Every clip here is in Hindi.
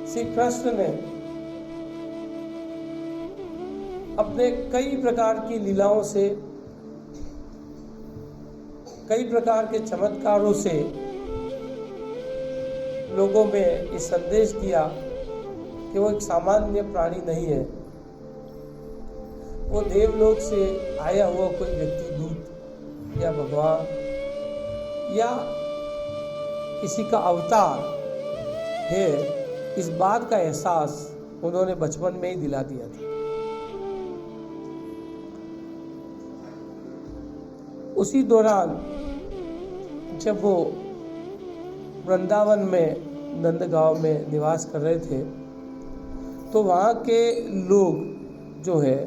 श्री कृष्ण ने अपने कई प्रकार की लीलाओं से, कई प्रकार के चमत्कारों से लोगों में ये संदेश दिया कि वो एक सामान्य प्राणी नहीं है, वो देवलोक से आया हुआ कोई व्यक्ति, दूत या भगवान या किसी का अवतार है। इस बात का एहसास उन्होंने बचपन में ही दिला दिया था। उसी दौरान जब वो वृंदावन में नंदगांव में निवास कर रहे थे तो वहाँ के लोग जो है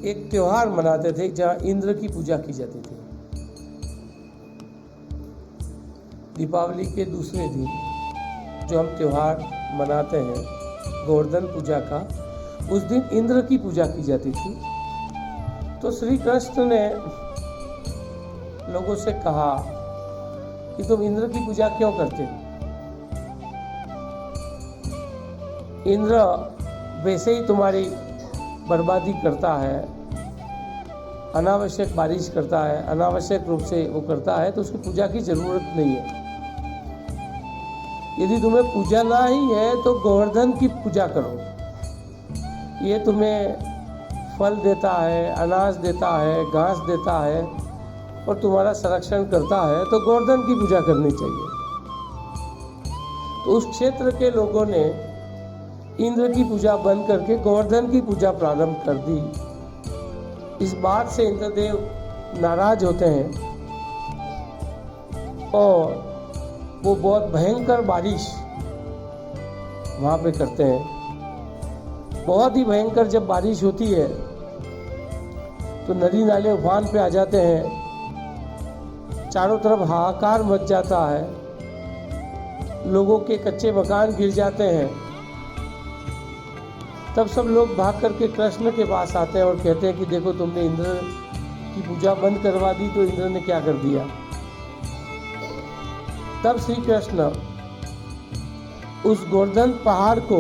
एक त्योहार मनाते थे जहाँ इंद्र की पूजा की जाती थी। दीपावली के दूसरे दिन जो हम त्योहार मनाते हैं गोवर्धन पूजा का, उस दिन इंद्र की पूजा की जाती थी। तो श्री कृष्ण ने लोगों से कहा कि तुम इंद्र की पूजा क्यों करते हो? इंद्र वैसे ही तुम्हारी बर्बादी करता है, अनावश्यक बारिश करता है, अनावश्यक रूप से वो करता है, तो उसकी पूजा की जरूरत नहीं है। यदि तुम्हें पूजा ना ही है तो गोवर्धन की पूजा करो। ये तुम्हें फल देता है, अनाज देता है, घास देता है और तुम्हारा संरक्षण करता है, तो गोवर्धन की पूजा करनी चाहिए। तो उस क्षेत्र के लोगों ने इंद्र की पूजा बंद करके गोवर्धन की पूजा प्रारंभ कर दी। इस बात से इंद्रदेव नाराज होते हैं और वो बहुत भयंकर बारिश वहाँ पे करते हैं। बहुत ही भयंकर जब बारिश होती है तो नदी नाले उफान पे आ जाते हैं, चारों तरफ हाहाकार मच जाता है, लोगों के कच्चे मकान गिर जाते हैं। तब सब लोग भाग करके कृष्ण के पास आते हैं और कहते हैं कि देखो तुमने इंद्र की पूजा बंद करवा दी, तो इंद्र ने क्या कर दिया। तब श्री कृष्ण उस गोवर्धन पहाड़ को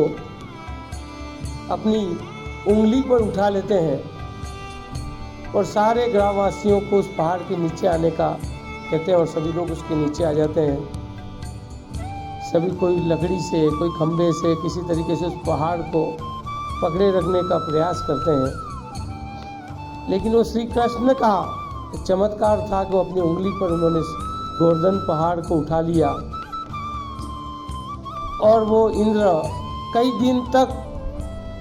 अपनी उंगली पर उठा लेते हैं और सारे ग्रामवासियों को उस पहाड़ के नीचे आने का कहते हैं और सभी लोग उसके नीचे आ जाते हैं। सभी कोई लकड़ी से, कोई खंभे से, किसी तरीके से उस पहाड़ को पकड़े रखने का प्रयास करते हैं, लेकिन वो श्री कृष्ण का चमत्कार था कि वो अपनी उंगली पर उन्होंने गोवर्धन पहाड़ को उठा लिया और वो इंद्र कई दिन तक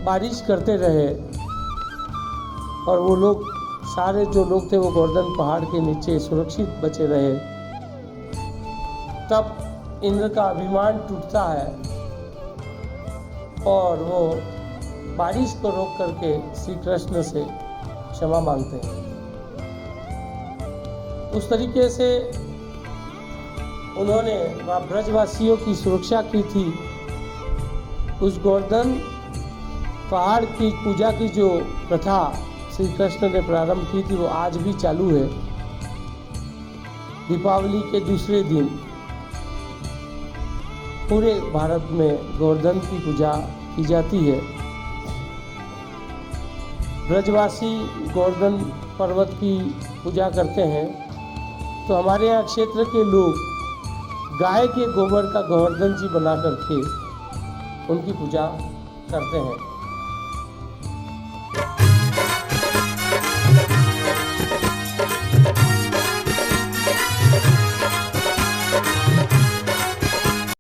बारिश करते रहे और वो लोग सारे जो लोग थे वो गोवर्धन पहाड़ के नीचे सुरक्षित बचे रहे। तब इंद्र का अभिमान टूटता है और वो बारिश को रोक करके श्री कृष्ण से क्षमा मांगते हैं। उस तरीके से उन्होंने वहाँ ब्रजवासियों की सुरक्षा की थी। उस गोवर्धन पहाड़ की पूजा की जो प्रथा श्री कृष्ण ने प्रारंभ की थी वो आज भी चालू है। दीपावली के दूसरे दिन पूरे भारत में गोवर्धन की पूजा की जाती है। ब्रजवासी गोवर्धन पर्वत की पूजा करते हैं, तो हमारे यहाँ क्षेत्र के लोग गाय के गोबर का गोवर्धन जी बना करके उनकी पूजा करते हैं।